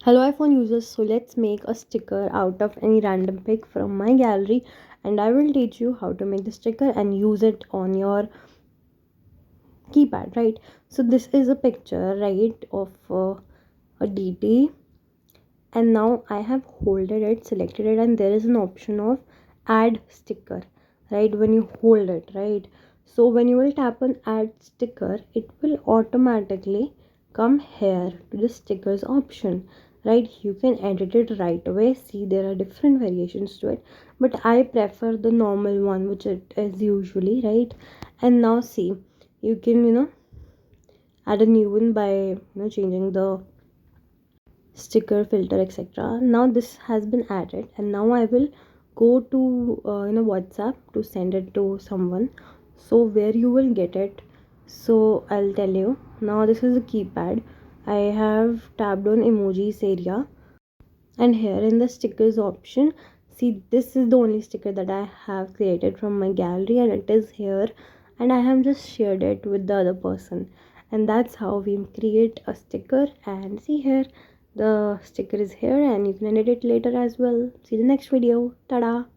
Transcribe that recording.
Hello iPhone users, so let's make a sticker out of any random pic from my gallery, and I will teach you how to make the sticker and use it on your keypad, right? So this is a picture, right, of a DT, and now I have holded it, selected it, and there is an option of add sticker, right? When you hold it, right? So when you will tap on add sticker, it will automatically come here to the stickers option, right? You can edit it right away. See, there are different variations to it, but I prefer the normal one, which it is usually, right? And now see, you can add a new one by changing the sticker filter, etc. Now this has been added, and now I will go to WhatsApp to send it to someone. So where you will get it, so I'll tell you. Now this is a keypad. I have tapped on emojis area, and here in the stickers option, see, this is the only sticker that I have created from my gallery, and it is here, and I have just shared it with the other person. And that's how we create a sticker. And see, here the sticker is here, and you can edit it later as well. See the next video. Tada.